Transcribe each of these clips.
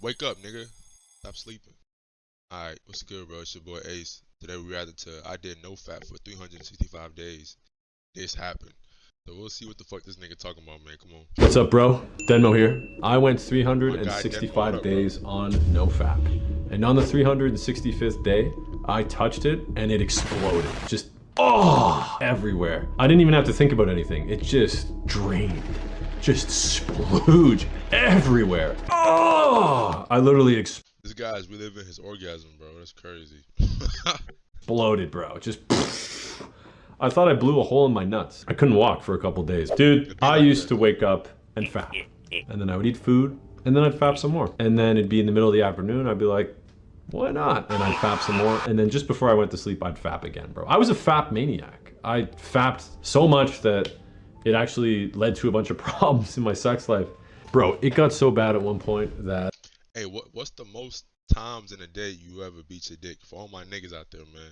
Wake up, nigga. Stop sleeping. Alright, what's good, bro? It's your boy Ace. Today we reacted to I did no fap for 365 days. This happened. So we'll see what the fuck this nigga talking about, man. Come on. What's up, bro? Denmo here. I went My guy Denmo, what 365 up, days on NoFap. And on the 365th day, I touched it and it exploded. Just, everywhere. I didn't even have to think about anything. It just drained. Just splooge everywhere. I literally This guy's reliving his orgasm, bro. That's crazy. exploded, bro. Just, I thought I blew a hole in my nuts. I couldn't walk for a couple days. Dude, I used to wake up and fap. And then I would eat food, and then I'd fap some more. And then it'd be in the middle of the afternoon, I'd be like, why not? And I'd fap some more. And then just before I went to sleep, I'd fap again, bro. I was a fap maniac. I fapped so much that it actually led to a bunch of problems in my sex life. Bro, it got so bad at one point that... Hey, what's the most times in a day you ever beat your dick? For all my niggas out there, man.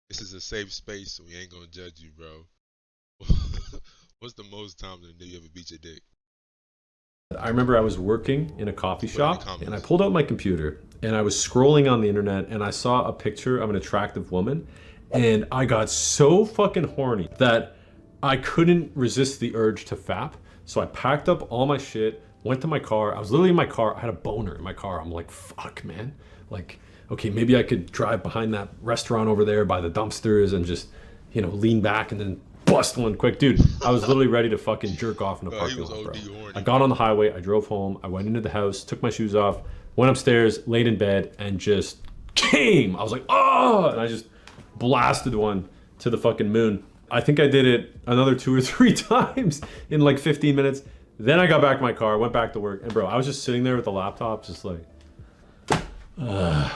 This is a safe space, so we ain't gonna judge you, bro. What's the most times in a day you ever beat your dick? I remember I was working in a coffee shop and I pulled out my computer and I was scrolling on the internet and I saw a picture of an attractive woman and I got so fucking horny that I couldn't resist the urge to fap. So I packed up all my shit, went to my car. I was literally in my car. I had a boner in my car. I'm like, fuck, man. Like, okay, maybe I could drive behind that restaurant over there by the dumpsters and just, you know, lean back and then bust one quick. Dude, I was literally ready to fucking jerk off in a parking lot, bro. I got on the highway, I drove home, I went into the house, took my shoes off, went upstairs, laid in bed, and just came. I was like, oh! And I just blasted one to the fucking moon. I think I did it another 2 or 3 times in like 15 minutes. Then I got back in my car, went back to work, and bro, I was just sitting there with the laptop, just like I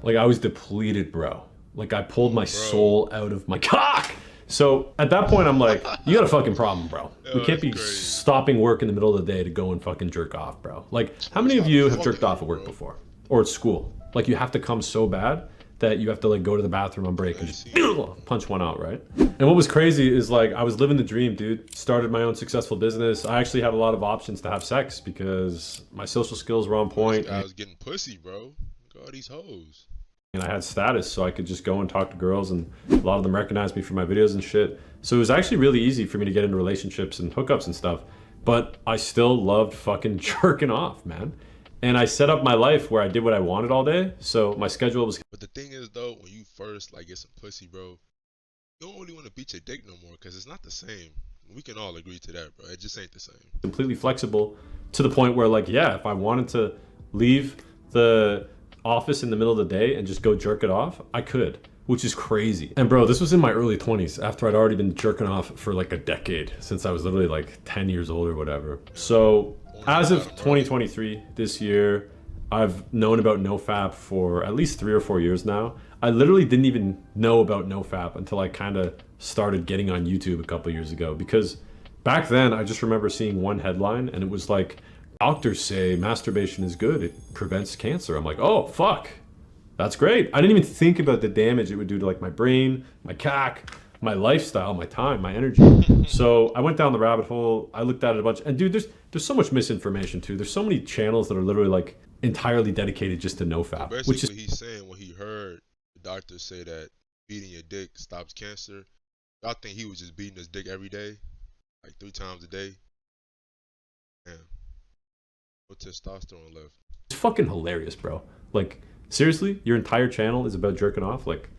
was depleted, bro. Like I pulled my soul out of my cock. So at that point, I'm like, you got a fucking problem, bro. We can't be stopping work in the middle of the day to go and fucking jerk off, bro. Like, how many of you have jerked off at work before? Or at school? Like, you have to come so bad that you have to like go to the bathroom on break and just punch one out, right? And what was crazy is like, I was living the dream, dude. Started my own successful business. I actually had a lot of options to have sex because my social skills were on point. I was getting pussy, bro. Look at all these hoes. And I had status, so I could just go and talk to girls, and a lot of them recognized me for my videos and shit. So it was actually really easy for me to get into relationships and hookups and stuff. But I still loved fucking jerking off, man. And I set up my life where I did what I wanted all day, so my schedule was... But the thing is, though, when you first like get some pussy, bro, you don't really want to beat your dick no more, because it's not the same. We can all agree to that, bro. It just ain't the same. Completely flexible to the point where, like, yeah, if I wanted to leave the office in the middle of the day and just go jerk it off, I could, which is crazy. And bro, this was in my early 20s after I'd already been jerking off for like a decade, since I was literally like 10 years old or whatever. So as of 2023, this year, I've known about NoFap for at least 3 or 4 years now. I literally didn't even know about NoFap until I kind of started getting on YouTube a couple years ago, because back then I just remember seeing one headline and it was like, doctors say masturbation is good, it prevents cancer. I'm like, oh, fuck. That's great. I didn't even think about the damage it would do to like my brain, my cack, my lifestyle, my time, my energy. So I went down the rabbit hole. I looked at it a bunch. And dude, there's so much misinformation too. There's so many channels that are literally like entirely dedicated just to NoFap. Basically, which is he's saying when he heard the doctors say that beating your dick stops cancer. I think he was just beating his dick every day, like 3 times a day. Damn. No testosterone left. It's fucking hilarious, bro. Like, seriously, your entire channel is about jerking off? Like,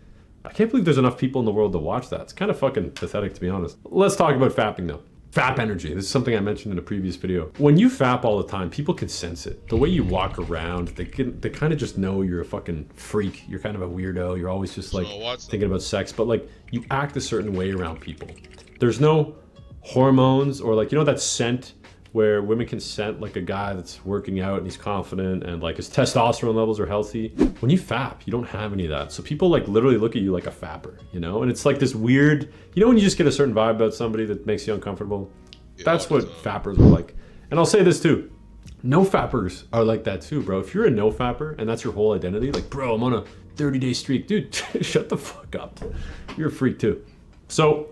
I can't believe there's enough people in the world to watch that. It's kind of fucking pathetic, to be honest. Let's talk about fapping though. Fap energy. This is something I mentioned in a previous video. When you fap all the time, people can sense it. The way you walk around, they kind of just know you're a fucking freak. You're kind of a weirdo. You're always just like thinking about sex, but like you act a certain way around people. There's no hormones or like, you know that scent where women can scent like a guy that's working out and he's confident and like his testosterone levels are healthy. When you fap, you don't have any of that. So people like literally look at you like a fapper, you know? And it's like this weird, you know when you just get a certain vibe about somebody that makes you uncomfortable? Yeah, that's what fappers are like. And I'll say this too, no fappers are like that too, bro. If you're a no fapper and that's your whole identity, like, bro, I'm on a 30-day streak. Dude, shut the fuck up. You're a freak too. So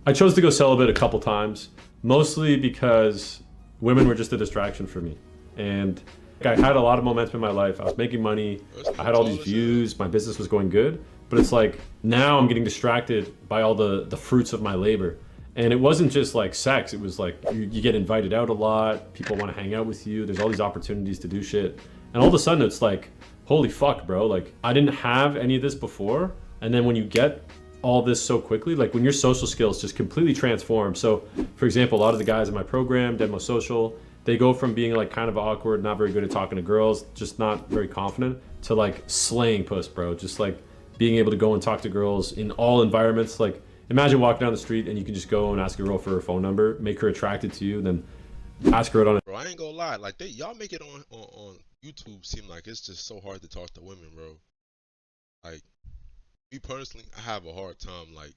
I chose to go celibate a couple times, mostly because women were just a distraction for me. And Like, I had a lot of momentum in my life. I was making money. I had all these views. My business was going good. But it's like now I'm getting distracted by all the fruits of my labor. And it wasn't just like sex. It was like you get invited out a lot. People want to hang out with you. There's all these opportunities to do shit. And all of a sudden it's like, holy fuck, bro. Like I didn't have any of this before. And then when you get all this so quickly, like when your social skills just completely transform. So for example, a lot of the guys in my program, Demo Social, they go from being like kind of awkward, not very good at talking to girls, just not very confident, to like slaying puss, bro. Just like being able to go and talk to girls in all environments. Like imagine walking down the street and you can just go and ask a girl for her phone number, make her attracted to you, then ask her out on a... Bro, I ain't gonna lie. Like y'all make it on YouTube seem like it's just so hard to talk to women, bro. Like me personally, I have a hard time like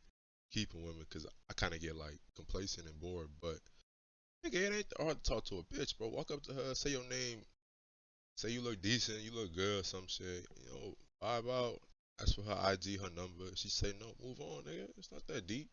keeping women because I kind of get like complacent and bored. But nigga, it ain't hard to talk to a bitch, bro. Walk up to her, say your name, say you look decent, you look good, some shit. You know, vibe out. Ask for her IG, her number. She say no, move on, nigga. It's not that deep.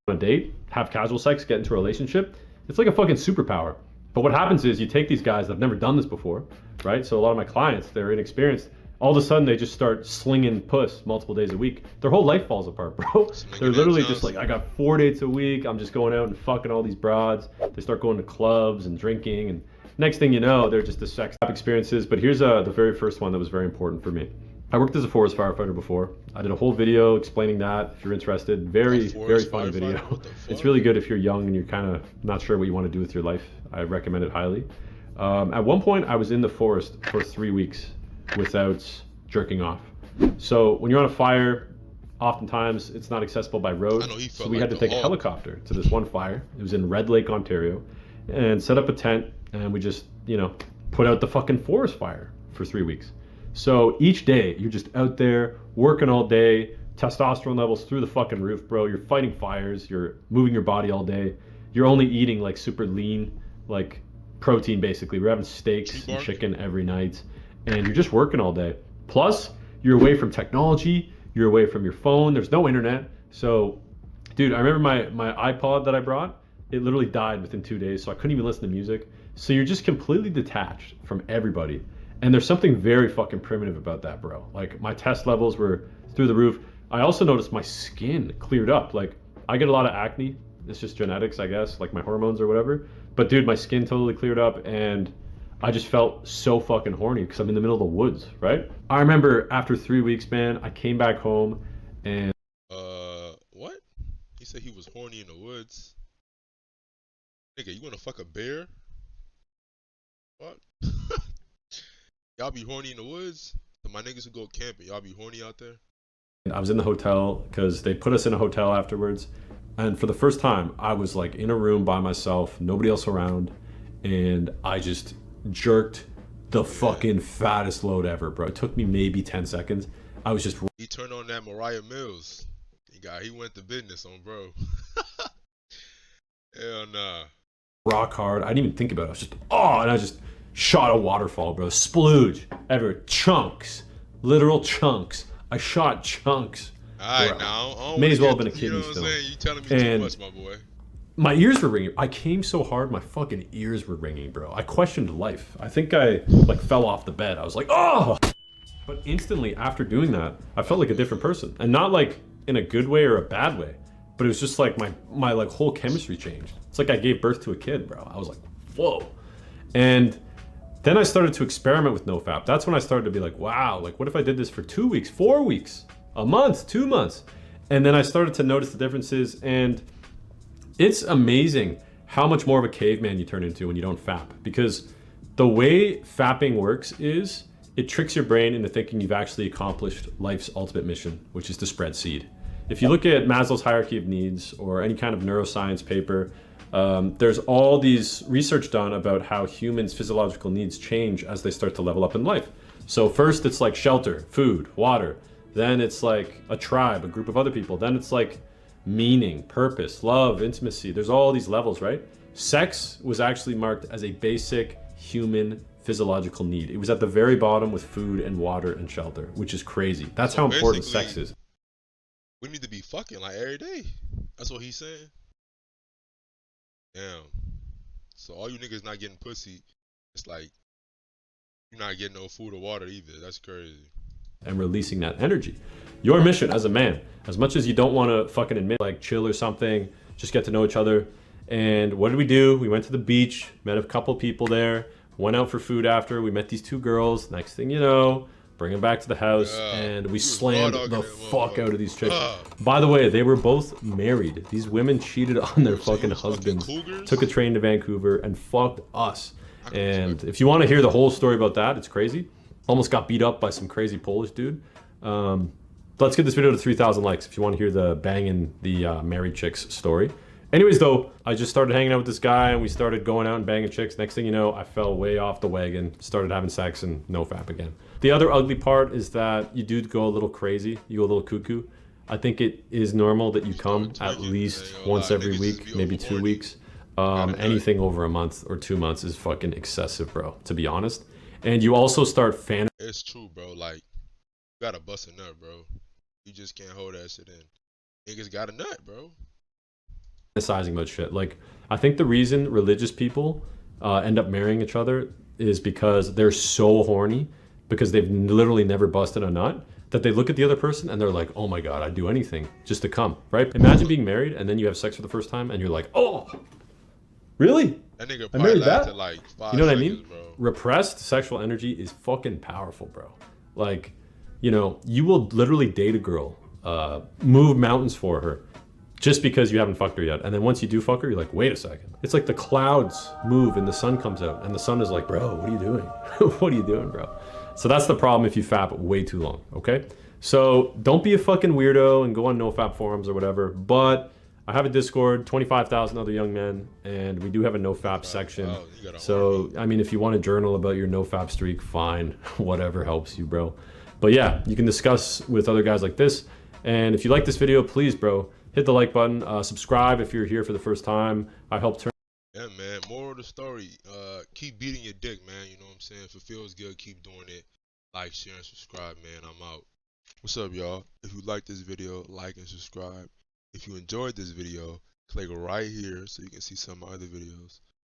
A date, have casual sex, get into a relationship. It's like a fucking superpower. But what happens is you take these guys that have never done this before, right? So a lot of my clients, they're inexperienced. All of a sudden they just start slinging puss multiple days a week. Their whole life falls apart, bro. They're literally just like, I got 4 dates a week. I'm just going out and fucking all these broads. They start going to clubs and drinking, and next thing you know, they're just the sex experiences. But here's the very first one that was very important for me. I worked as a forest firefighter before. I did a whole video explaining that. If you're interested, very funny video. It's really good if you're young and you're kind of not sure what you want to do with your life. I recommend it highly. At one point, I was in the forest for 3 weeks without jerking off. So when you're on a fire, oftentimes it's not accessible by road. So we had to take a helicopter to this one fire. It was in Red Lake, Ontario, and set up a tent, and we just, put out the fucking forest fire for 3 weeks. So each day, you're just out there working all day, testosterone levels through the fucking roof, bro. You're fighting fires, you're moving your body all day. You're only eating like super lean, like protein basically. We're having steaks and chicken every night, and you're just working all day. Plus, you're away from technology, you're away from your phone, there's no internet. So, dude, I remember my iPod that I brought, it literally died within 2 days, so I couldn't even listen to music. So you're just completely detached from everybody. And there's something very fucking primitive about that, bro. Like my test levels were through the roof. I also noticed my skin cleared up. Like I get a lot of acne. It's just genetics, I guess, like my hormones or whatever. But dude, my skin totally cleared up, and I just felt so fucking horny because I'm in the middle of the woods, right? I remember after 3 weeks, man, I came back home and... What? He said he was horny in the woods. Nigga, you wanna fuck a bear? What? Y'all be horny in the woods? So my niggas who go camping, y'all be horny out there? I was in the hotel because they put us in a hotel afterwards. And for the first time, I was like in a room by myself, nobody else around. And I just jerked the fucking fattest load ever, bro. It took me maybe 10 seconds. I was just... He turned on that Mariah Mills. He went to business on bro. Hell nah. Rock hard. I didn't even think about it. I was just, and I just shot a waterfall, bro. Splooge. Everywhere. Chunks. Literal chunks. I shot chunks. Alright, now. May as well have been a kidney stone. You telling me too much, my boy. My ears were ringing. I came so hard, my fucking ears were ringing, bro. I questioned life. I think I, fell off the bed. I was like, oh! But instantly, after doing that, I felt like a different person. And not, in a good way or a bad way. But it was just, my whole chemistry changed. It's like I gave birth to a kid, bro. I was like, whoa. And then I started to experiment with NoFap. That's when I started to be like, wow, what if I did this for 2 weeks, 4 weeks, a month, 2 months? And then I started to notice the differences, and it's amazing how much more of a caveman you turn into when you don't fap. Because the way fapping works is it tricks your brain into thinking you've actually accomplished life's ultimate mission, which is to spread seed. If you look at Maslow's hierarchy of needs or any kind of neuroscience paper, there's all these research done about how humans' physiological needs change as they start to level up in life. So first it's like shelter, food, water. Then it's like a tribe, a group of other people. Then it's like meaning, purpose, love, intimacy. There's all these levels, right? Sex was actually marked as a basic human physiological need. It was at the very bottom with food and water and shelter, which is crazy. That's how important sex is. We need to be fucking every day. That's what he's saying. Damn. So all you niggas not getting pussy, it's like You're not getting no food or water either. That's crazy. and releasing that energy. Your mission as a man, as much as you don't want to fucking admit, like chill or something, just get to know each other. And what did we do? We went to the beach, met a couple people there, went out for food after. We met these two girls. Next thing you know, bring them back to the house, Yeah. and we You was slammed raw dogging the that fuck out of these chicks. Ah. By the way, they were both married. These women cheated on their So you fucking was fucking husbands, cougars? took a train to Vancouver, and fucked us. I can And respect if you want to hear the whole story about that, it's crazy. Almost got beat up by some crazy Polish dude. Let's get this video to 3,000 likes if you want to hear the banging the married chicks story. Anyways, though, I just started hanging out with this guy and we started going out and banging chicks. Next thing you know, I fell way off the wagon, started having sex, and no fap again. The other ugly part is that you do go a little crazy, you go a little cuckoo. I think it is normal that you come at least once every week, maybe 2 weeks. Anything over a month or 2 months is fucking excessive, bro, to be honest. And you also start It's true, bro. Like, you gotta bust a nut, bro. You just can't hold that shit in. Niggas got a nut, bro. fantasizing about shit. Like, I think the reason religious people end up marrying each other is because they're so horny, because they've literally never busted a nut, that they look at the other person and they're like, oh my God, I'd do anything just to come, right? Imagine being married and then you have sex for the first time and you're like, oh, really? That nigga I probably married that? lasted like 5 You know what I seconds, mean? bro. Repressed sexual energy is fucking powerful, bro. Like, you know, you will literally date a girl, move mountains for her, just because you haven't fucked her yet. And then once you do fuck her, you're like, wait a second. It's like the clouds move and the sun comes out, and the sun is like, bro, what are you doing? What are you doing, bro? So that's the problem if you fap way too long, okay? So don't be a fucking weirdo and go on nofap forums or whatever. But I have a Discord, 25,000 other young men, and we do have a nofap section. Wow, you got a So, I mean, if you want to journal about your nofap streak, fine. Whatever helps you, bro. But yeah, you can discuss with other guys like this. And if you like this video, please, bro, hit the like button. Subscribe if you're here for the first time. I help turn. Yeah, man. Moral of the story, keep beating your dick, man. You know what I'm saying? If it feels good, keep doing it. Like, share, and subscribe, man. I'm out. What's up, y'all? If you like this video, like and subscribe. If you enjoyed this video, click right here so you can see some of my other videos.